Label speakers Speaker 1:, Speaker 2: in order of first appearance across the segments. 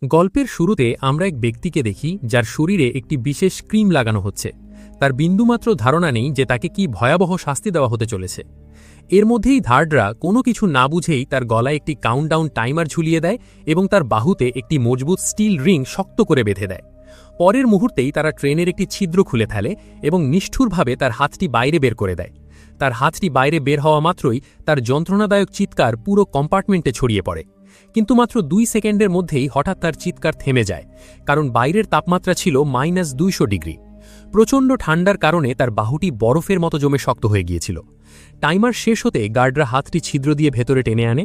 Speaker 1: গল্পের শুরুতে আমরা এক ব্যক্তিকে দেখি যার শরীরে একটি বিশেষ ক্রিম লাগানো হচ্ছে। তার বিন্দুমাত্র ধারণা নেই যে তাকে কি ভয়াবহ শাস্তি দেওয়া হতে চলেছে। এর মধ্যেই ধার্ডরা কোনো কিছু না বুঝেই তার গলায় একটি কাউন্টডাউন টাইমার ঝুলিয়ে দেয় এবং তার বাহুতে একটি মজবুত স্টিল রিং শক্ত করে বেঁধে দেয়। পরের মুহূর্তেই তারা ট্রেনের একটি ছিদ্র খুলে ফেলে এবং নিষ্ঠুরভাবে তার হাতটি বাইরে বের করে দেয়। তার হাতটি বাইরে বের হওয়া মাত্রই তার যন্ত্রণাদায়ক চিৎকার পুরো কম্পার্টমেন্টে ছড়িয়ে পড়ে। কিন্তু মাত্র 2 সেকেন্ডের মধ্যেই হঠাৎ তার চিৎকার থেমে যায়, কারণ বাইরের তাপমাত্রা ছিল -200 ডিগ্রি। প্রচণ্ড ঠান্ডার কারণে তার বাহুটি বরফের মতো জমে শক্ত হয়ে গিয়েছিল। টাইমার শেষ হতে গার্ডরা হাতটি ছিদ্র দিয়ে ভেতরে টেনে আনে।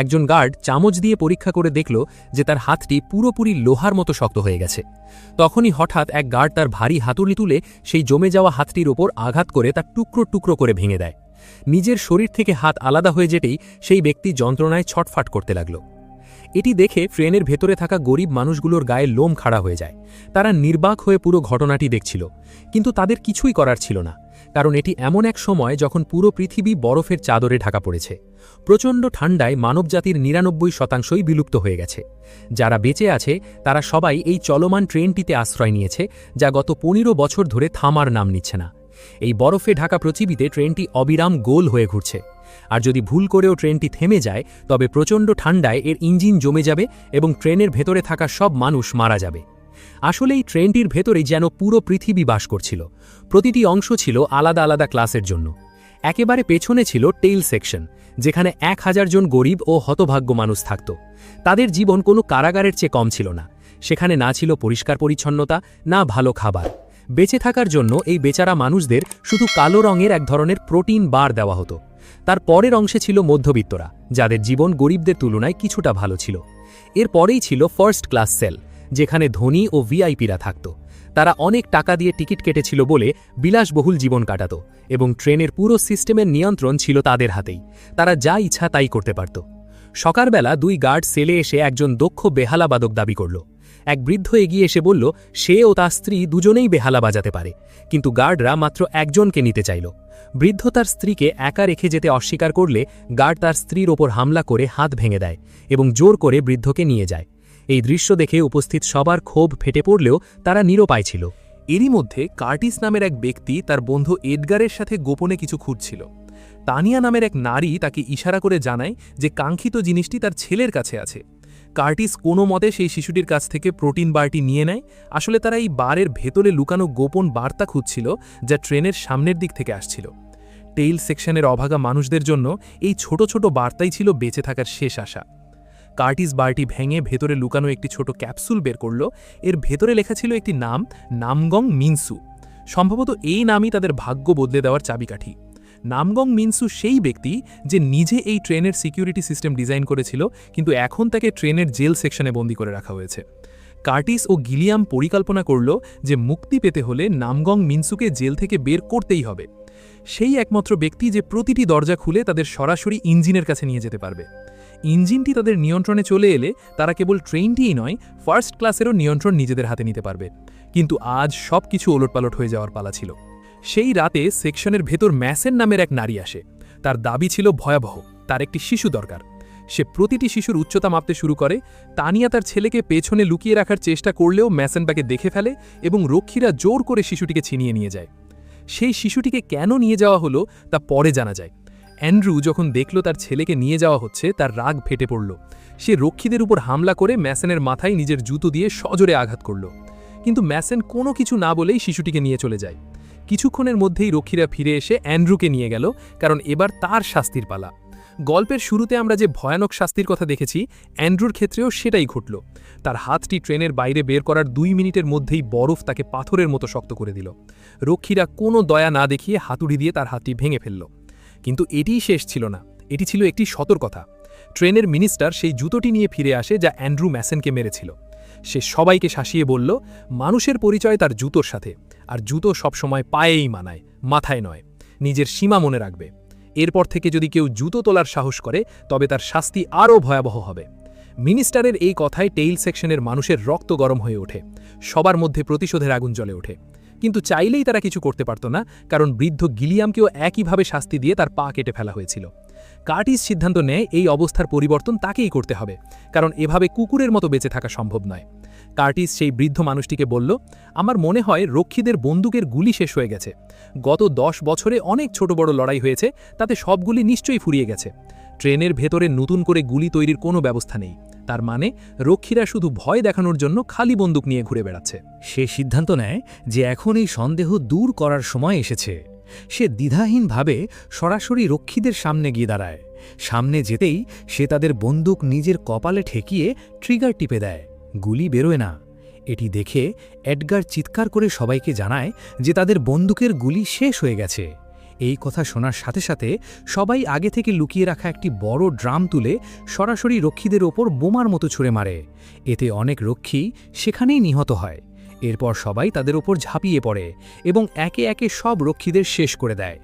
Speaker 1: একজন গার্ড চামচ দিয়ে পরীক্ষা করে দেখল যে তার হাতটি পুরোপুরি লোহার মতো শক্ত হয়ে গেছে। তখনই হঠাৎ এক গার্ড তার ভারী হাতুড়ি তুলে সেই জমে যাওয়া হাতটির ওপর আঘাত করে তার টুকরো টুকরো করে ভেঙে দেয়। নিজের শরীর থেকে হাত আলাদা হয়ে যেতেই সেই ব্যক্তি যন্ত্রণায় ছটফাট করতে লাগল। এটি দেখে ট্রেনের ভেতরে থাকা গরিব মানুষগুলোর গায়ে লোম খাড়া হয়ে যায়। তারা নির্বাক হয়ে পুরো ঘটনাটি দেখছিল, কিন্তু তাদের কিছুই করার ছিল না, কারণ এটি এমন এক সময় যখন পুরো পৃথিবী বরফের চাদরে ঢাকা পড়েছে। প্রচণ্ড ঠান্ডায় মানবজাতির 99% বিলুপ্ত হয়ে গেছে। যারা বেঁচে আছে তারা সবাই এই চলমান ট্রেনটিতে আশ্রয় নিয়েছে, যা গত 15 বছর ধরে থামার নাম নিচ্ছে না। এই বরফে ঢাকা পৃথিবীতে ট্রেনটি অবিরাম গোল হয়ে ঘুরছে, আর যদি ভুল করেও ট্রেনটি থেমে যায় তবে প্রচণ্ড ঠান্ডায় এর ইঞ্জিন জমে যাবে এবং ট্রেনের ভেতরে থাকা সব মানুষ মারা যাবে। আসলে এই ট্রেনটির ভেতরেই যেন পুরো পৃথিবী বাস করছিল। প্রতিটি অংশ ছিল আলাদা আলাদা ক্লাসের জন্য। একেবারে পেছনে ছিল টেইল সেকশন, যেখানে 1000 জন গরিব ও হতভাগ্য মানুষ থাকত। তাদের জীবন কোনো কারাগারের চেয়ে কম ছিল না। সেখানে না ছিল পরিষ্কার পরিচ্ছন্নতা, না ভালো খাবার। বেঁচে থাকার জন্য এই বেচারা মানুষদের শুধু কালো রঙের এক ধরনের প্রোটিন বার দেওয়া হতো। তার পরের অংশে ছিল মধ্যবিত্তরা, যাদের জীবন গরিবদের তুলনায় কিছুটা ভালো ছিল। এর পরেই ছিল ফার্স্ট ক্লাস সেল, যেখানে ধনী ও ভিআইপিরা থাকত। তারা অনেক টাকা দিয়ে টিকিট কেটেছিল বলে বিলাসবহুল জীবন কাটাত, এবং ট্রেনের পুরো সিস্টেমের নিয়ন্ত্রণ ছিল তাদের হাতেই। তারা যা ইচ্ছা তাই করতে পারত। সকালবেলা 2 গার্ড সেলে এসে একজন দক্ষ বেহালাবাদক দাবি করল। এক বৃদ্ধ এগিয়ে এসে বলল সে ও তার স্ত্রী দুজনেই বেহালা বাজাতে পারে, কিন্তু গার্ডরা মাত্র একজনকে নিতে চাইল। বৃদ্ধ তার স্ত্রীকে একা রেখে যেতে অস্বীকার করলে গার্ড তার স্ত্রীর ওপর হামলা করে হাত ভেঙে দেয় এবং জোর করে বৃদ্ধকে নিয়ে যায়। এই দৃশ্য দেখে উপস্থিত সবার ক্ষোভ ফেটে পড়লেও তারা নিরুপায় ছিল।
Speaker 2: এরই মধ্যে কার্টিস নামের এক ব্যক্তি তার বন্ধু এডগারের সাথে গোপনে কিছু খুঁজছিল। তানিয়া নামের এক নারী তাকে ইশারা করে জানায় যে কাঙ্ক্ষিত জিনিসটি তার ছেলের কাছে আছে। কার্টিস কোনো মতে সেই শিশুটির কাছ থেকে প্রোটিন বারটি নিয়ে নেয়। আসলে তারা এই বারের ভেতরে লুকানো গোপন বার্তা খুঁজছিল, যা ট্রেনের সামনের দিক থেকে আসছিল। টেইল সেকশনের অভাগা মানুষদের জন্য এই ছোট ছোট বার্তাই ছিল বেঁচে থাকার শেষ আশা। কার্টিস বারটি ভেঙে ভেতরে লুকানো একটি ছোট ক্যাপসুল বের করল। এর ভেতরে লেখা ছিল একটি নাম, নামগং মিনসু। সম্ভবত এই নামই তাদের ভাগ্য বদলে দেওয়ার চাবিকাঠি। নামগং মিনসু সেই ব্যক্তি যে নিজে এই ট্রেনের সিকিউরিটি সিস্টেম ডিজাইন করেছিল, কিন্তু এখন তাকে ট্রেনের জেল সেকশনে বন্দী করে রাখা হয়েছে। কার্টিস ও গিলিয়াম পরিকল্পনা করল যে মুক্তি পেতে হলে নামগং মিনসুকে জেল থেকে বের করতেই হবে। সেই একমাত্র ব্যক্তি যে প্রতিটি দরজা খুলে তাদের সরাসরি ইঞ্জিনের কাছে নিয়ে যেতে পারবে। ইঞ্জিনটি তাদের নিয়ন্ত্রণে চলে এলে তারা কেবল ট্রেনটিই নয়, ফার্স্ট ক্লাসেরও নিয়ন্ত্রণ নিজেদের হাতে নিতে পারবে। কিন্তু আজ সব কিছু ওলটপালট হয়ে যাওয়ার পালা ছিল। সেই রাতে সেকশনের ভেতর ম্যাসেন নামের এক নারী আসে। তার দাবি ছিল ভয়াবহ, তার একটি শিশু দরকার। সে প্রতিটি শিশুর উচ্চতা মাপতে শুরু করে। তানিয়া তার ছেলেকে পেছনে লুকিয়ে রাখার চেষ্টা করলেও ম্যাসেন তাকে দেখে ফেলে এবং রক্ষীরা জোর করে শিশুটিকে ছিনিয়ে নিয়ে যায়। সেই শিশুটিকে কেন নিয়ে যাওয়া হলো তা পরে জানা যায়। অ্যান্ড্রু যখন দেখল তার ছেলেকে নিয়ে যাওয়া হচ্ছে, তার রাগ ফেটে পড়ল। সে রক্ষীদের উপর হামলা করে ম্যাসেনের মাথায় নিজের জুতো দিয়ে সজোরে আঘাত করল। কিন্তু ম্যাসেন কোনো কিছু না বলেই শিশুটিকে নিয়ে চলে যায়। কিছুক্ষণের মধ্যেই রক্ষীরা ফিরে এসে অ্যান্ড্রুকে নিয়ে গেল, কারণ এবার তার শাস্তির পালা। গল্পের শুরুতে আমরা যে ভয়ানক শাস্তির কথা দেখেছি, অ্যান্ড্রুর ক্ষেত্রেও সেটাই ঘটল। তার হাতটি ট্রেনের বাইরে বের করার 2 মিনিটের মধ্যেই বরফ তাকে পাথরের মতো শক্ত করে দিল। রক্ষীরা কোনো দয়া না দেখিয়ে হাতুড়ি দিয়ে তার হাতটি ভেঙে ফেলল। কিন্তু এটিই শেষ ছিল না, এটি ছিল একটি সতর্কতা। ট্রেনের মিনিস্টার সেই জুতোটি নিয়ে ফিরে আসে যা অ্যান্ড্রু ম্যাসেনকে মেরেছিল। সে সবাইকে শাসিয়ে বলল মানুষের পরিচয় তার জুতোর সাথে, আর জুতো সবসময় পায়েই মানায়, মাথায় নয়। নিজের সীমা মনে রাখবে। এরপর থেকে যদি কেউ জুতো তোলার সাহস করে তবে তার শাস্তি আরও ভয়াবহ হবে। মিনিস্টারের এই কথায় টেইল সেকশনের মানুষের রক্ত গরম হয়ে ওঠে। সবার মধ্যে প্রতিশোধের আগুন জ্বলে ওঠে। কিন্তু চাইলেই তারা কিছু করতে পারত না, কারণ বৃদ্ধ গিলিয়ামকেও একইভাবে শাস্তি দিয়ে তার পা কেটে ফেলা হয়েছিল। কার্টিস সিদ্ধান্ত নেয় এই অবস্থার পরিবর্তন তাকেই করতে হবে, কারণ এভাবে কুকুরের মতো বেঁচে থাকা সম্ভব নয়। কার্টিস সেই বৃদ্ধ মানুষটিকে বলল, আমার মনে হয় রক্ষীদের বন্দুকের গুলি শেষ হয়ে গেছে। গত 10 বছরে অনেক ছোট বড় লড়াই হয়েছে, তাতে সবগুলি নিশ্চয়ই ফুরিয়ে গেছে। ট্রেনের ভেতরে নতুন করে গুলি তৈরির কোনো ব্যবস্থা নেই। তার মানে রক্ষীরা শুধু ভয় দেখানোর জন্য খালি বন্দুক নিয়ে ঘুরে বেড়াচ্ছে।
Speaker 3: সে সিদ্ধান্ত নেয় যে এখন এই সন্দেহ দূর করার সময় এসেছে। সে দ্বিধাহীনভাবে সরাসরি রক্ষীদের সামনে গিয়ে দাঁড়ায়। সামনে যেতেই সে তাদের বন্দুক নিজের কপালে ঠেকিয়ে ট্রিগার টিপে দেয়। গুলি বেরোয় না। এটি দেখে এডগার চিৎকার করে সবাইকে জানায় যে তাদের বন্দুকের গুলি শেষ হয়ে গেছে। এই কথা শোনার সাথে সাথে সবাই আগে থেকে লুকিয়ে রাখা একটি বড় ড্রাম তুলে সরাসরি রক্ষীদের ওপর বোমার মতো ছুঁড়ে মারে। এতে অনেক রক্ষী সেখানেই নিহত হয়। এরপর সবাই তাদের ওপর ঝাঁপিয়ে পড়ে এবং একে একে সব রক্ষীদের শেষ করে দেয়।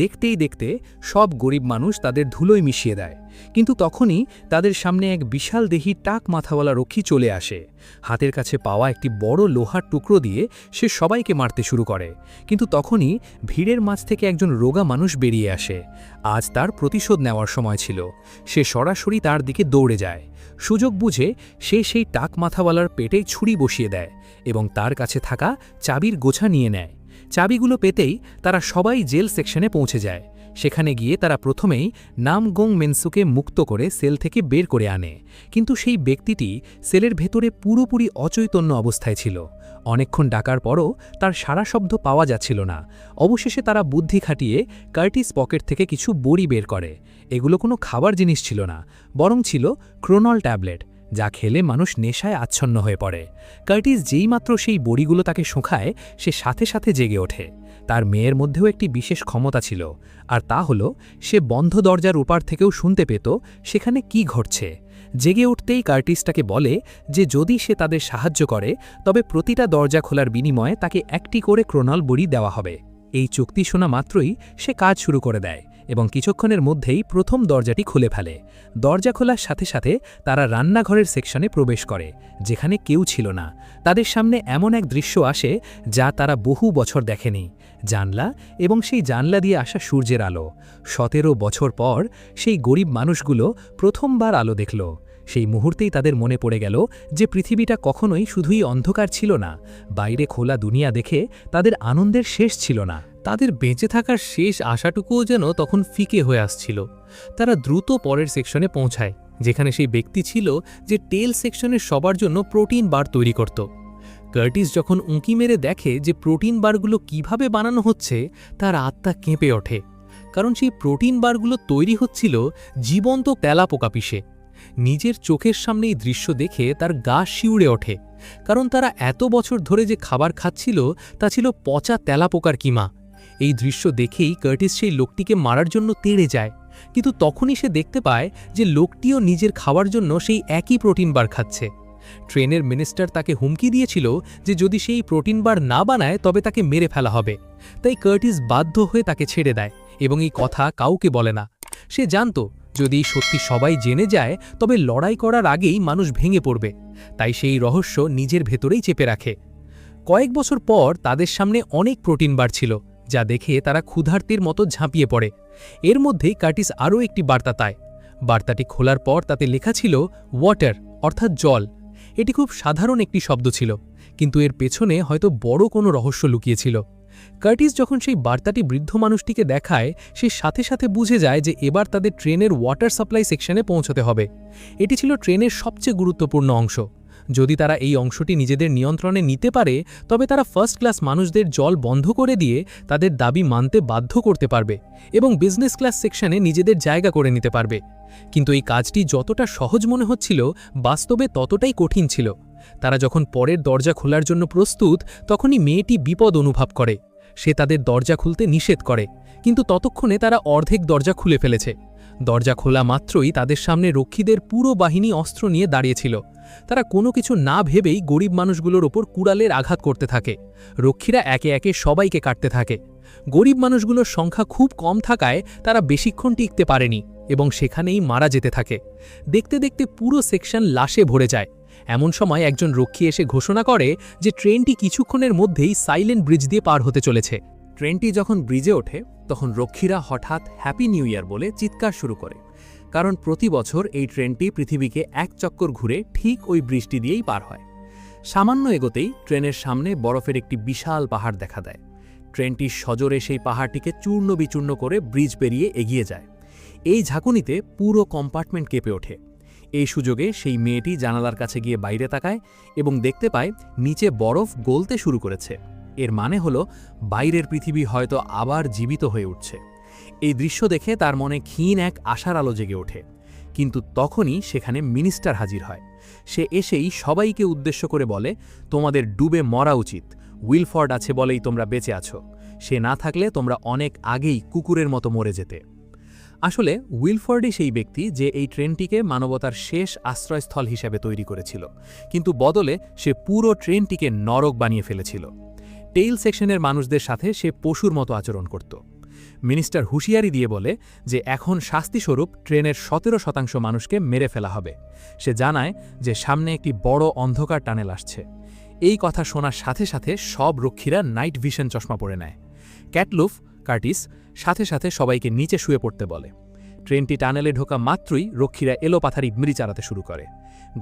Speaker 3: দেখতেই দেখতে সব গরিব মানুষ তাদের ধুলোয় মিশিয়ে দেয়। কিন্তু তখনই তাদের সামনে এক বিশাল দেহী টাক মাথাওয়ালা রক্ষী চলে আসে। হাতের কাছে পাওয়া একটি বড় লোহার টুকরো দিয়ে সে সবাইকে মারতে শুরু করে। কিন্তু তখনই ভিড়ের মাঝ থেকে একজন রোগা মানুষ বেরিয়ে আসে। আজ তার প্রতিশোধ নেওয়ার সময় ছিল। সে সরাসরি তার দিকে দৌড়ে যায়। সুযোগ বুঝে সে সেই টাক মাথাওয়ালার পেটে ছুরি বসিয়ে দেয় এবং তার কাছে থাকা চাবির গোছা নিয়ে নেয়। চাবিগুলো পেতেই তারা সবাই জেল সেকশনে পৌঁছে যায়। সেখানে গিয়ে তারা প্রথমেই নামগং মেনসুকে মুক্ত করে সেল থেকে বের করে আনে। কিন্তু সেই ব্যক্তিটি সেলের ভেতরে পুরোপুরি অচৈতন্য অবস্থায় ছিল। অনেকক্ষণ ডাকার পরও তার সারা শব্দ পাওয়া যাচ্ছিল না। অবশেষে তারা বুদ্ধি খাটিয়ে কার্টিস পকেট থেকে কিছু বড়ি বের করে। এগুলো কোনো খাবার জিনিস ছিল না, বরং ছিল ক্রোনল ট্যাবলেট, যা খেলে মানুষ নেশায় আচ্ছন্ন হয়ে পড়ে। কার্টিস যেইমাত্র সেই বড়িগুলো তাকে শোঁখায়, সে সাথে সাথে জেগে ওঠে। তার মেয়ের মধ্যেও একটি বিশেষ ক্ষমতা ছিল, আর তা হলো সে বন্ধ দরজার ওপার থেকেও শুনতে পেত সেখানে কি ঘটছে। জেগে উঠতেই কার্টিস তাকে বলে যে যদি সে তাদের সাহায্য করে তবে প্রতিটা দরজা খোলার বিনিময়ে তাকে একটি করে ক্রোনল বড়ি দেওয়া হবে। এই চুক্তি শোনা মাত্রই সে কাজ শুরু করে দেয় এবং কিছুক্ষণের মধ্যেই প্রথম দরজাটি খুলে ফেলে। দরজা খোলার সাথে সাথে তারা রান্নাঘরের সেকশনে প্রবেশ করে, যেখানে কেউ ছিল না। তাদের সামনে এমন এক দৃশ্য আসে যা তারা বহু বছর দেখেনি। জানলা এবং সেই জানলা দিয়ে আসা সূর্যের আলো। 17 বছর পর সেই গরিব মানুষগুলো প্রথমবার আলো দেখল। সেই মুহূর্তেই তাদের মনে পড়ে গেল যে পৃথিবীটা কখনোই শুধুই অন্ধকার ছিল না। বাইরে খোলা দুনিয়া দেখে তাদের আনন্দের শেষ ছিল না।
Speaker 1: তাদের বেঁচে থাকার শেষ আশাটুকুও যেন তখন ফিকে হয়ে আসছিল। তারা দ্রুত পরের সেকশনে পৌঁছায়, যেখানে সেই ব্যক্তি ছিল যে টেল সেকশনের সবার জন্য প্রোটিন বার তৈরি করত। কার্টিস যখন উঁকি মেরে দেখে যে প্রোটিন বারগুলো কিভাবে বানানো হচ্ছে, তার আত্মা কেঁপে ওঠে, কারণ সেই প্রোটিন বারগুলো তৈরি হচ্ছিল জীবন্ত তেলাপোকা পিষে। নিজের চোখের সামনে এই দৃশ্য দেখে তার গা শিউড়ে ওঠে, কারণ তারা এত বছর ধরে যে খাবার খাচ্ছিল তা ছিল পচা তেলাপোকার কিমা। এই দৃশ্য দেখেই কার্টিস সেই লোকটিকে মারার জন্য তেড়ে যায়, কিন্তু তখনই সে দেখতে পায় যে লোকটিও নিজের খাওয়ার জন্য সেই একই প্রোটিন বার খাচ্ছে। ট্রেনের মিনিস্টার তাকে হুমকি দিয়েছিল যে যদি সেই প্রোটিন বার না বানায় তবে তাকে মেরে ফেলা হবে। তাই কার্টিস বাধ্য হয়ে তাকে ছেড়ে দেয় এবং এই কথা কাউকে বলে না। সে জানত যদি সত্যি সবাই জেনে যায় তবে লড়াই করার আগেই মানুষ ভেঙে পড়বে, তাই সেই রহস্য নিজের ভেতরেই চেপে রাখে। কয়েক বছর পর তাদের সামনে অনেক প্রোটিন বার ছিল, যা দেখে তারা ক্ষুধার্তের মতো ঝাঁপিয়ে পড়ে। এর মধ্যেই কার্টিস আরও একটি বার্তা পায়। বার্তাটি খোলার পর তাতে লেখা ছিল ওয়াটার, অর্থাৎ জল। এটি খুব সাধারণ একটি শব্দ ছিল, কিন্তু এর পেছনে হয়তো বড় কোনো রহস্য লুকিয়েছিল। কার্টিস যখন সেই বার্তাটি বৃদ্ধ মানুষটিকে দেখায়, সে সাথে সাথে বুঝে যায় যে এবার তাদের ট্রেনের ওয়াটার সাপ্লাই সেকশনে পৌঁছতে হবে। এটি ছিল ট্রেনের সবচেয়ে গুরুত্বপূর্ণ অংশ। যদি তারা এই অংশটি নিজেদের নিয়ন্ত্রণে নিতে পারে তবে তারা ফার্স্ট ক্লাস মানুষদের জল বন্ধ করে দিয়ে তাদের দাবি মানতে বাধ্য করতে পারবে এবং বিজনেস ক্লাস সেকশনে নিজেদের জায়গা করে নিতে পারবে। কিন্তু এই কাজটি যতটা সহজ মনে হচ্ছিল, বাস্তবে ততটাই কঠিন ছিল। তারা যখন পরের দরজা খোলার জন্য প্রস্তুত, তখনই মেয়েটি বিপদ অনুভব করে। সে তাদের দরজা খুলতে নিষেধ করে, কিন্তু ততক্ষণে তারা অর্ধেক দরজা খুলে ফেলেছে। দরজা খোলা মাত্রই তাদের সামনে রক্ষীদের পুরো বাহিনী অস্ত্র নিয়ে দাঁড়িয়েছিল। তারা কোনো কিছু না ভেবেই গরিব মানুষগুলোর ওপর কুড়ালের আঘাত করতে থাকে। রক্ষীরা একে একে সবাইকে কাটতে থাকে। গরিব মানুষগুলোর সংখ্যা খুব কম থাকায় তারা বেশিক্ষণ টিকতে পারেনি এবং সেখানেই মারা যেতে থাকে। দেখতে দেখতে পুরো সেকশন লাশে ভরে যায়। এমন সময় একজন রক্ষী এসে ঘোষণা করে যে ট্রেনটি কিছুক্ষণের মধ্যেই সাইলেন্ট ব্রিজ দিয়ে পার হতে চলেছে।
Speaker 2: ট্রেনটি যখন ব্রিজে ওঠে তখন রক্ষীরা হঠাৎ হ্যাপি নিউ ইয়ার বলে চিৎকার শুরু করে, কারণ প্রতি বছর এই ট্রেনটি পৃথিবীকে এক চক্কর ঘুরে ঠিক ওই ব্রিজটি দিয়েই পার হয়। সামান্য এগোতেই ট্রেনের সামনে বরফের একটি বিশাল পাহাড় দেখা দেয়। ট্রেনটি সজোরে সেই পাহাড়টিকে চূর্ণ বিচূর্ণ করে ব্রিজ পেরিয়ে এগিয়ে যায়। এই ঝাঁকুনিতে পুরো কম্পার্টমেন্ট কেঁপে ওঠে। এই সুযোগে সেই মেয়েটি জানালার কাছে গিয়ে বাইরে তাকায় এবং দেখতে পায় নিচে বরফ গলতে শুরু করেছে। এর মানে হলো বাইরের পৃথিবী হয়তো আবার জীবিত হয়ে উঠছে। এই দৃশ্য দেখে তার মনে ক্ষীণ এক আশার আলো জেগে ওঠে। কিন্তু তখনই সেখানে মিনিস্টার হাজির হয়। সে এসেই সবাইকে উদ্দেশ্য করে বলে, তোমাদের ডুবে মরা উচিত, উইলফর্ড আছে বলেই তোমরা বেঁচে আছো, সে না থাকলে তোমরা অনেক আগেই কুকুরের মতো মরে যেতে। আসলে উইলফর্ডই সেই ব্যক্তি যে এই ট্রেনটিকে মানবতার শেষ আশ্রয়স্থল হিসেবে তৈরি করেছিল, কিন্তু বদলে সে পুরো ট্রেনটিকে নরক বানিয়ে ফেলেছিল। টেইল সেকশনের মানুষদের সাথে সে পশুর মতো আচরণ করত। মিনিস্টার হুঁশিয়ারি দিয়ে বলে যে এখন শাস্তিস্বরূপ ট্রেনের 17% মানুষকে মেরে ফেলা হবে। সে জানায় যে সামনে একটি বড় অন্ধকার টানেল আসছে। এই কথা শোনার সাথে সাথে সব রক্ষীরা নাইট ভিশন চশমা পরে নেয়। ক্যাটলুফ, কার্টিস সাথে সাথে সবাইকে নিচে শুয়ে পড়তে বলে। ট্রেনটি টানেলে ঢোকা মাত্রই রক্ষীরা এলোপাথারি মিরি চালাতে শুরু করে।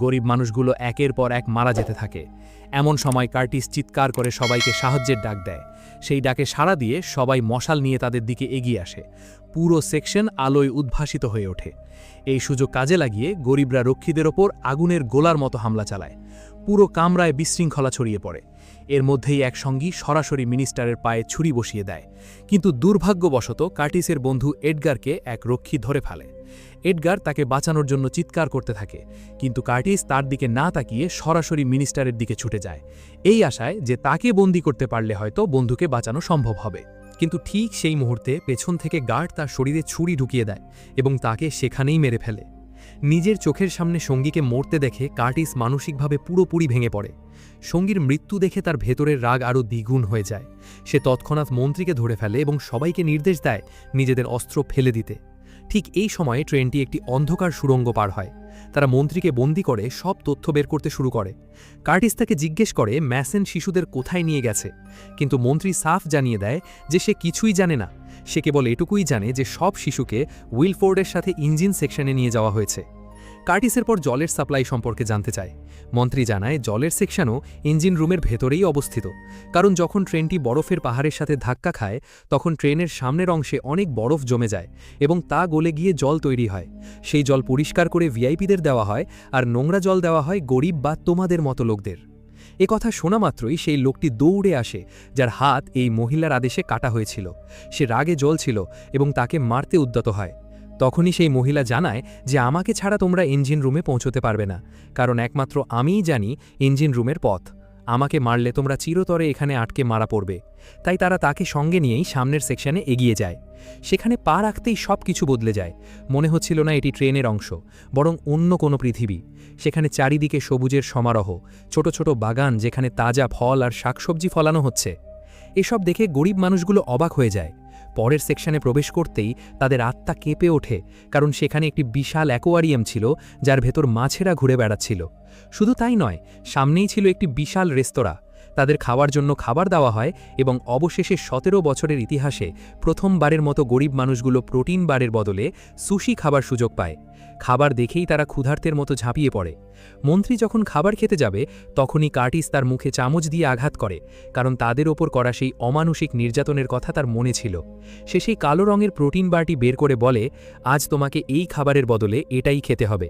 Speaker 2: গরিব মানুষগুলো একের পর এক মারা যেতে থাকে। এমন সময় কার্টিস চিৎকার করে সবাইকে সাহায্যের ডাক দেয়। সেই ডাকে সাড়া দিয়ে সবাই মশাল নিয়ে তাদের দিকে এগিয়ে আসে। পুরো সেকশন আলোয় উদ্ভাসিত হয়ে ওঠে। এই সুযোগ কাজে লাগিয়ে গরিবরা রক্ষীদের ওপর আগুনের গোলার মতো হামলা চালায়। পুরো কামরায় বিশৃঙ্খলা ছড়িয়ে পড়ে। এর মধ্যেই এক সঙ্গী সরাসরি মিনিস্টারের পায়ে ছুরি বসিয়ে দেয়। কিন্তু দুর্ভাগ্যবশত কার্টিসের বন্ধু এডগারকে এক রক্ষী ধরে ফেলে। এডগার তাকে বাঁচানোর জন্য চিৎকার করতে থাকে, কিন্তু কার্টিস তার দিকে না তাকিয়ে সরাসরি মিনিস্টারের দিকে ছুটে যায়, এই আশায় যে তাকে বন্দি করতে পারলে হয়তো বন্ধুকে বাঁচানো সম্ভব হবে। কিন্তু ঠিক সেই মুহূর্তে পেছন থেকে গার্ড তার শরীরে ছুরি ঢুকিয়ে দেয় এবং তাকে সেখানেই মেরে ফেলে। নিজের চোখের সামনে সঙ্গীকে মরতে দেখে কার্টিস মানসিকভাবে পুরোপুরি ভেঙে পড়ে। সঙ্গীর মৃত্যু দেখে তার ভেতরের রাগ আরও দ্বিগুণ হয়ে যায়। সে তৎক্ষণাৎ মন্ত্রীকে ধরে ফেলে এবং সবাইকে নির্দেশ দেয় নিজেদের অস্ত্র ফেলে দিতে। ঠিক এই সময়ে ট্রেনটি একটি অন্ধকার সুড়ঙ্গ পার হয়। তারা মন্ত্রীকে বন্দি করে সব তথ্য বের করতে শুরু করে। কার্টিস তাকে জিজ্ঞেস করে ম্যাসেন শিশুদের কোথায় নিয়ে গেছে, কিন্তু মন্ত্রী সাফ জানিয়ে দেয় যে সে কিছুই জানে না। সে কেবল এটুকুই জানে যে সব শিশুকে উইলফোর্ডের সাথে ইঞ্জিন সেকশনে নিয়ে যাওয়া হয়েছে। কার্টিসের পর জলের সাপ্লাই সম্পর্কে জানতে চায়। মন্ত্রী জানায় জলের সেকশনও ইঞ্জিন রুমের ভেতরেই অবস্থিত, কারণ যখন ট্রেনটি বরফের পাহাড়ের সাথে ধাক্কা খায় তখন ট্রেনের সামনের অংশে অনেক বরফ জমে যায় এবং তা গলে গিয়ে জল তৈরি হয়। সেই জল পরিষ্কার করে ভিআইপিদের দেওয়া হয়, আর নোংরা জল দেওয়া হয় গরিব বা তোমাদের মতো লোকদের। এ কথা শোনা মাত্রই সেই লোকটি দৌড়ে আসে যার হাত এই মহিলার আদেশে কাটা হয়েছিল। সে রাগে জ্বলছিল এবং তাকে মারতে উদ্যত হয়। তখনই সেই মহিলা জানায় যে আমাকে ছাড়া তোমরা ইঞ্জিন রুমে পৌঁছতে পারবে না, কারণ একমাত্র আমিই জানি ইঞ্জিন রুমের পথ। আমাকে মারলে তোমরা চিরতরে এখানে আটকে মারা পড়বে। তাই তারা তাকে সঙ্গে নিয়েই সামনের সেকশনে এগিয়ে যায়। সেখানে পা রাখতেই সব কিছু বদলে যায়। মনে হচ্ছিল না এটি ট্রেনের অংশ, বরং অন্য কোনো পৃথিবী। সেখানে চারিদিকে সবুজের সমারোহ, ছোট ছোট বাগান যেখানে তাজা ফল আর শাকসবজি ফলানো হচ্ছে। এসব দেখে গরিব মানুষগুলো অবাক হয়ে যায়। পরের সেকশনে প্রবেশ করতেই তাদের আত্মা কেঁপে ওঠে, কারণ সেখানে একটি বিশাল অ্যাকোয়ারিয়াম ছিল যার ভেতর মাছেরা ঘুরে বেড়াচ্ছিল। শুধু তাই নয়, সামনেই ছিল একটি বিশাল রেস্তোরাঁ। তাদের খাওয়ার জন্য খাবার দেওয়া হয় এবং অবশেষে 17 বছরের ইতিহাসে প্রথমবারের মতো গরিব মানুষগুলো প্রোটিন বারের বদলে সুশি খাবার সুযোগ পায়। খাবার দেখেই তারা ক্ষুধার্তের মতো ঝাঁপিয়ে পড়ে। মন্ত্রী যখন খাবার খেতে যাবে তখনই কার্টিস তার মুখে চামচ দিয়ে আঘাত করে, কারণ তাদের ওপর করা সেই অমানুষিক নির্যাতনের কথা তার মনে ছিল। সে সেই কালো রঙের প্রোটিন বারটি বের করে বলে, আজ তোমাকে এই খাবারের বদলে এটাই খেতে হবে।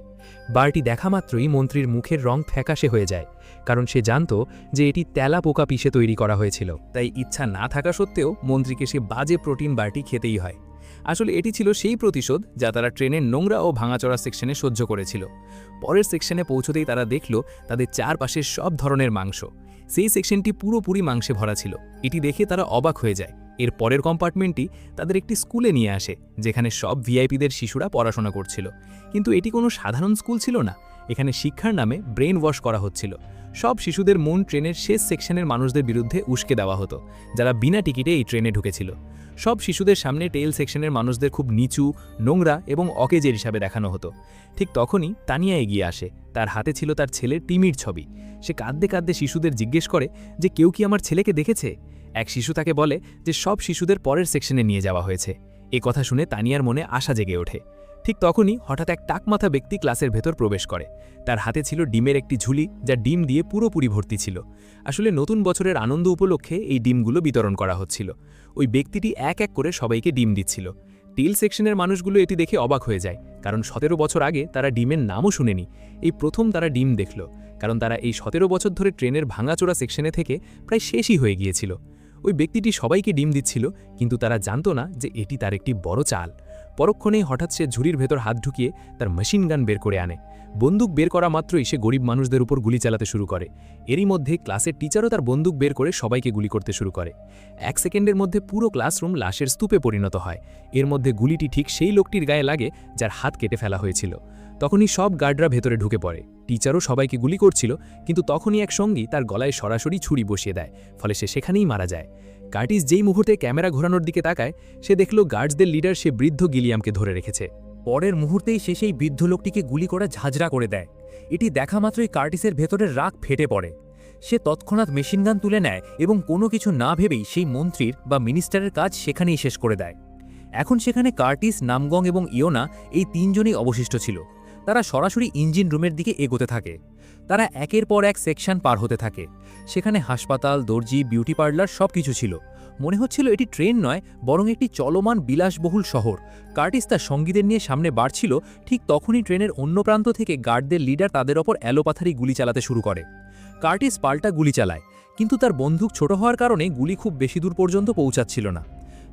Speaker 2: বারটি দেখা মাত্রই মন্ত্রীর মুখের রং ফ্যাকাশে হয়ে যায়, কারণ সে জানত যে এটি তেলা পোকা পিষে তৈরি করা হয়েছিল। তাই ইচ্ছা না থাকা সত্ত্বেও মন্ত্রীকে সে বাজে প্রোটিন বারটি খেতেই হয়। আসলে এটি ছিল সেই প্রতিশোধ যা তারা ট্রেনের নোংরা ও ভাঙাচড়া সেকশনে সহ্য করেছিল। পরের সেকশনে পৌঁছতেই তারা দেখল তাদের চারপাশে সব ধরনের মাংস। সেই সেকশনটি পুরোপুরি মাংসে ভরা ছিল। এটি দেখে তারা অবাক হয়ে যায়। এর পরের কম্পার্টমেন্টটি তাদের একটি স্কুলে নিয়ে আসে, যেখানে সব ভিআইপিদের শিশুরা পড়াশোনা করছিল। কিন্তু এটি কোনো সাধারণ স্কুল ছিল না। এখানে শিক্ষার নামে ব্রেন ওয়াশ করা হচ্ছিল। সব শিশুদের মন ট্রেনের শেষ সেকশনের মানুষদের বিরুদ্ধে উস্কে দেওয়া হতো, যারা বিনা টিকিটে এই ট্রেনে ঢুকেছিল। সব শিশুদের সামনে টেইল সেকশনের মানুষদের খুব নিচু, নোংরা এবং অকেজের হিসাবে দেখানো হতো। ঠিক তখনই তানিয়া এগিয়ে আসে। তার হাতে ছিল তার ছেলের টিমির ছবি। সে কাঁদতে কাঁদতে শিশুদের জিজ্ঞেস করে যে কেউ কি আমার ছেলেকে দেখেছে। এক শিশু তাকে বলে যে সব শিশুদের পরের সেকশনে নিয়ে যাওয়া হয়েছে। এ কথা শুনে তানিয়ার মনে আশা জেগে ওঠে। ঠিক তখনই হঠাৎ এক টাকমাথা ব্যক্তি ক্লাসের ভেতর প্রবেশ করে। তার হাতে ছিল ডিমের একটি ঝুলি, যা ডিম দিয়ে পুরোপুরি ভর্তি ছিল। আসলে নতুন বছরের আনন্দ উপলক্ষে এই ডিমগুলো বিতরণ করা হচ্ছিল। ওই ব্যক্তিটি এক এক করে সবাইকে ডিম দিচ্ছিল। টেল সেকশনের মানুষগুলো এটি দেখে অবাক হয়ে যায়, কারণ 17 বছর আগে তারা ডিমের নামও শুনেনি। এই প্রথম তারা ডিম দেখল, কারণ তারা এই 17 বছর ধরে ট্রেনের ভাঙাচোরা সেকশনে থেকে প্রায় শেষই হয়ে গিয়েছিল। ওই ব্যক্তিটি সবাইকে ডিম দিচ্ছিল, কিন্তু তারা জানত না যে এটি তার একটি বড় চাল। পরক্ষণেই হঠাৎ সে ঝুড়ির ভেতর হাত ঢুকিয়ে তার মেশিন গান বের করে আনে। বন্দুক বের করা মাত্রই সে গরিব মানুষদের উপর গুলি চালাতে শুরু করে। এরই মধ্যে ক্লাসের টিচারও তার বন্দুক বের করে সবাইকে গুলি করতে শুরু করে। 1 সেকেন্ডের মধ্যে পুরো ক্লাসরুম লাশের স্তূপে পরিণত হয়। এর মধ্যে গুলিটি ঠিক সেই লোকটির গায়ে লাগে যার হাত কেটে ফেলা হয়েছিল। তখনই সব গার্ডরা ভেতরে ঢুকে পড়ে। টিচারও সবাইকে গুলি করছিল, কিন্তু তখনই এক সঙ্গী তার গলায় সরাসরি ছুরি বসিয়ে দেয়, ফলে সে সেখানেই মারা যায়। কার্টিস যেই মুহূর্তে ক্যামেরা ঘোরানোর দিকে তাকায়, সে দেখল গার্ডসদের লিডার সে বৃদ্ধ গিলিয়ামকে ধরে রেখেছে।
Speaker 3: পরের মুহূর্তেই সে সেই বৃদ্ধ লোকটিকে গুলি করে ঝাঁঝরা করে দেয়। এটি দেখা মাত্রই কার্টিসের ভেতরের রাগ ফেটে পড়ে। সে তৎক্ষণাৎ মেশিনগান তুলে নেয় এবং কোনো কিছু না ভেবেই সেই মন্ত্রীর বা মিনিস্টারের কাজ সেখানেই শেষ করে দেয়। এখন সেখানে কার্টিস, নামগং এবং ইয়োনা এই 3 জনই অবশিষ্ট ছিল। তারা সরাসরি ইঞ্জিন রুমের দিকে এগোতে থাকে। তারা একের পর এক সেকশন পার হতে থাকে। সেখানে হাসপাতাল, দর্জি, বিউটি পার্লার সব কিছু ছিল। মনে হচ্ছিল এটি ট্রেন নয়, বরং একটি চলমান বিলাসবহুল শহর। কার্টিস তার সঙ্গীদের নিয়ে সামনে বাড়ছিল। ঠিক তখনই ট্রেনের অন্য প্রান্ত থেকে গার্ডদের লিডার তাদের ওপর এলোপাথারি গুলি চালাতে শুরু করে। কার্টিস পাল্টা গুলি চালায়, কিন্তু তার বন্দুক ছোট হওয়ার কারণে গুলি খুব বেশি দূর পর্যন্ত পৌঁছাচ্ছিল না।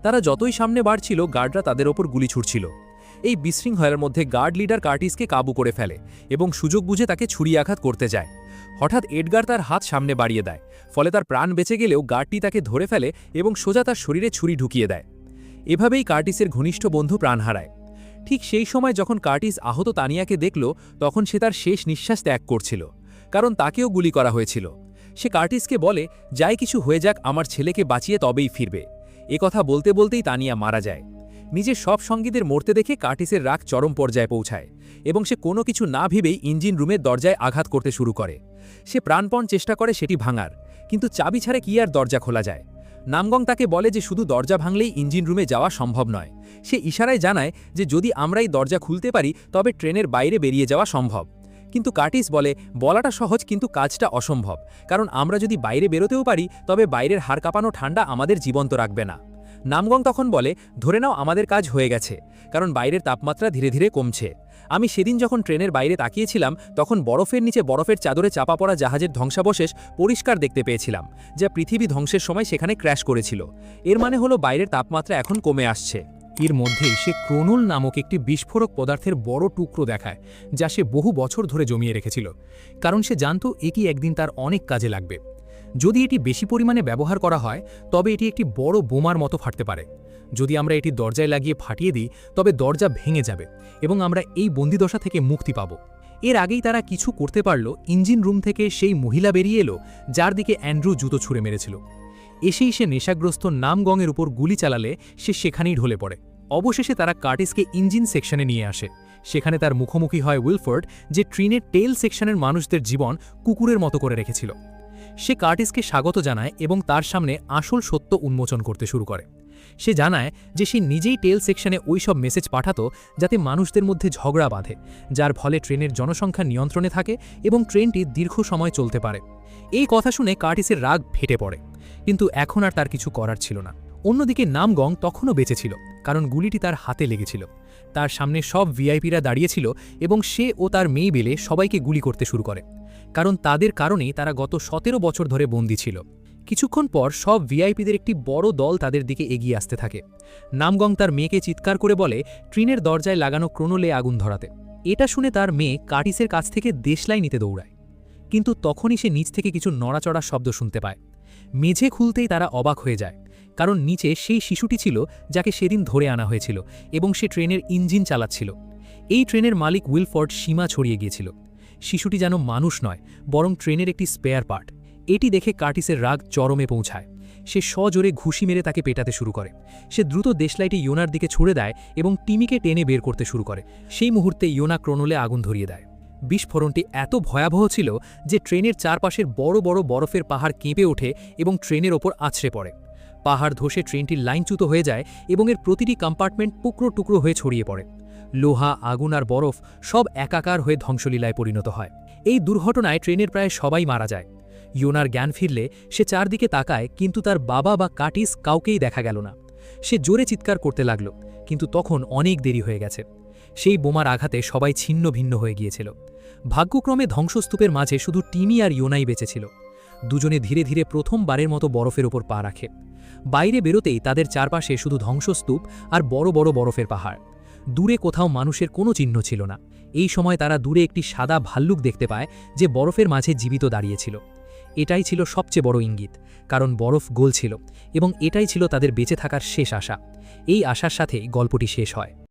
Speaker 3: তারা যতই সামনে বাড়ছিল, গার্ডরা তাদের ওপর গুলি ছুড়ছিল। এই বিশৃঙ্খলার মধ্যে গার্ড লিডার কার্টিসকে কাবু করে ফেলে এবং সুযোগ বুঝে তাকে ছুরি আঘাত করতে যায়। হঠাৎ এডগার তার হাত সামনে বাড়িয়ে দেয়, ফলে তার প্রাণ বেঁচে গেলেও গার্ডটি তাকে ধরে ফেলে এবং সোজা তার শরীরে ছুরি ঢুকিয়ে দেয়। এভাবেই কার্টিসের ঘনিষ্ঠ বন্ধু প্রাণ হারায়। ঠিক সেই সময় যখন কার্টিস আহত তানিয়াকে দেখল, তখন সে তার শেষ নিঃশ্বাস ত্যাগ করছিল, কারণ তাকেও গুলি করা হয়েছিল। সে কার্টিসকে বলে, যাই কিছু হয়ে যাক, আমার ছেলেকে বাঁচিয়ে তবেই ফিরবে। কথা বলতে বলতেই তানিয়া মারা যায়। নিজের সব সঙ্গীদের মরতে দেখে কার্টিসের রাগ চরম পর্যায়ে পৌঁছায় এবং সে কোনো কিছু না ভেবেই ইঞ্জিন রুমের দরজায় আঘাত করতে শুরু করে। সে প্রাণপণ চেষ্টা করে সেটি ভাঙার, কিন্তু চাবি ছাড়া কি আর দরজা খোলা যায়। নামগং তাকে বলে যে শুধু দরজা ভাঙলেই ইঞ্জিন রুমে যাওয়া সম্ভব নয়। সে ইশারায় জানায় যে যদি আমরা এই দরজা খুলতে পারি তবে ট্রেনের বাইরে বেরিয়ে যাওয়া সম্ভব। কিন্তু কার্টিস বলে, বলাটা সহজ কিন্তু কাজটা অসম্ভব, কারণ আমরা যদি বাইরে বেরোতেও পারি তবে বাইরের হাড় কাঁপানো ঠান্ডা আমাদের জীবন্ত রাখবে না। নামগং তখন বলে, ধরে নাও আমাদের কাজ হয়ে গেছে, কারণ বাইরের তাপমাত্রা ধীরে ধীরে কমছে। আমি সেদিন যখন ট্রেনের বাইরে তাকিয়েছিলাম, তখন বরফের নিচে বরফের চাদরে চাপা পড়া জাহাজের ধ্বংসাবশেষ পরিষ্কার দেখতে পেয়েছিলাম, যা পৃথিবী ধ্বংসের সময় সেখানে ক্র্যাশ করেছিল। এর মানে হলো বাইরের তাপমাত্রা এখন কমে আসছে।
Speaker 2: এর মধ্যেই সে ক্রোনুল নামক একটি বিস্ফোরক পদার্থের বড় টুকরো দেখায়, যা সে বহু বছর ধরে জমিয়ে রেখেছিল, কারণ সে জানত এটি একদিন তার অনেক কাজে লাগবে। যদি এটি বেশি পরিমাণে ব্যবহার করা হয় তবে এটি একটি বড় বোমার মতো ফাটতে পারে। যদি আমরা এটি দরজায় লাগিয়ে ফাটিয়ে দিই তবে দরজা ভেঙে যাবে এবং আমরা এই বন্দিদশা থেকে মুক্তি পাব। এর আগেই তারা কিছু করতে পারল। ইঞ্জিন রুম থেকে সেই মহিলা বেরিয়ে এলো যার দিকে অ্যান্ড্রু জুতো ছুঁড়ে মেরেছিল। এসেই সে নেশাগ্রস্ত নামগংয়ের উপর গুলি চালালে সে সেখানেই ঢলে পড়ে। অবশেষে তারা কার্টিসকে ইঞ্জিন সেকশনে নিয়ে আসে। সেখানে তার মুখোমুখি হয় উইলফোর্ড, যে ট্রেনের টেল সেকশনের মানুষদের জীবন কুকুরের মতো করে রেখেছিল। সে কার্টিসকে স্বাগত জানায় এবং তার সামনে আসল সত্য উন্মোচন করতে শুরু করে। সে জানায় যে সে নিজেই টেল সেকশনে ওই সব মেসেজ পাঠাতো যাতে মানুষদের মধ্যে ঝগড়া বাঁধে, যার ফলে ট্রেনের জনসংখ্যা নিয়ন্ত্রণে থাকে এবং ট্রেনটি দীর্ঘ সময় চলতে পারে। এই কথা শুনে কার্টিসের রাগ ফেটে পড়ে, কিন্তু এখন আর তার কিছু করার ছিল না। অন্যদিকে নামগং তখনও বেঁচে ছিল, কারণ গুলিটি তার হাতে লেগেছিল। তার সামনে সব ভিআইপিরা দাঁড়িয়েছিল এবং সে ও তার মেয়ে বেলে সবাইকে গুলি করতে শুরু করে, কারণ তাদের কারণেই তারা গত 17 বছর ধরে বন্দী ছিল। কিছুক্ষণ পর সব ভিআইপিদের একটি বড় দল তাদের দিকে এগিয়ে আসতে থাকে। নামগং তার মেয়েকে চিৎকার করে বলে ট্রেনের দরজায় লাগানো ক্রোনোলে আগুন ধরাতে। এটা শুনে তার মেয়ে কার্টিসের কাছ থেকে দেশলাই নিতে দৌড়ায়, কিন্তু তখনই সে নিচ থেকে কিছু নড়াচড়ার শব্দ শুনতে পায়। মেঝে খুলতেই তারা অবাক হয়ে যায়, কারণ নিচে সেই শিশুটি ছিল যাকে সেদিন ধরে আনা হয়েছিল এবং সে ট্রেনের ইঞ্জিন চালাচ্ছিল। এই ট্রেনের মালিক উইলফোর্ড সীমা ছড়িয়ে গিয়েছিল। শিশুটি যেন মানুষ নয়, বরং ট্রেনের একটি স্পেয়ার পার্ট। এটি দেখে কার্টিসের রাগ চরমে পৌঁছায়। সে সজোরে ঘুষি মেরে তাকে পেটাতে শুরু করে। সে দ্রুত দেশলাইটি ইয়োনার দিকে ছুড়ে দেয় এবং টিমিকে টেনে বের করতে শুরু করে। সেই মুহূর্তে ইয়োনা ক্রোনোলে আগুন ধরিয়ে দেয়। বিস্ফোরণটি এত ভয়াবহ ছিল যে ট্রেনের চারপাশের বড় বড় বরফের পাহাড় কেঁপে ওঠে এবং ট্রেনের ওপর আছড়ে পড়ে।
Speaker 3: পাহাড় ধসে ট্রেনটির লাইনচ্যুত হয়ে যায় এবং এর প্রতিটি কম্পার্টমেন্ট টুকরো টুকরো হয়ে ছড়িয়ে পড়ে। লোহা, আগুন আর বরফ সব একাকার হয়ে ধ্বংসলীলায় পরিণত হয়। এই দুর্ঘটনায় ট্রেনের প্রায় সবাই মারা যায়। ইয়োনার জ্ঞান ফিরলে সে চারদিকে তাকায়, কিন্তু তার বাবা বা কার্টিস কাউকেই দেখা গেল না। সে জোরে চিৎকার করতে লাগল, কিন্তু তখন অনেক দেরি হয়ে গেছে। সেই বোমার আঘাতে সবাই ছিন্ন ভিন্ন হয়ে গিয়েছিল। ভাগ্যক্রমে ধ্বংসস্তূপের মাঝে শুধু টিমি আর ইয়োনাই বেঁচেছিল। দুজনে ধীরে ধীরে প্রথমবারের মতো বরফের ওপর পা রাখে। বাইরে বেরোতেই তাদের চারপাশে শুধু ধ্বংসস্তূপ আর বড় বড় বরফের পাহাড়। দূরে কোথাও মানুষের কোনো চিহ্ন ছিল না। এই সময় তারা দূরে একটি সাদা ভাল্লুক দেখতে পায়, যে বরফের মাঝে জীবিত দাঁড়িয়েছিল। এটাই ছিল সবচেয়ে বড় ইঙ্গিত, কারণ বরফ গলছিল এবং এটাই ছিল তাদের বেঁচে থাকার শেষ আশা। এই আশার সাথেই গল্পটি শেষ হয়।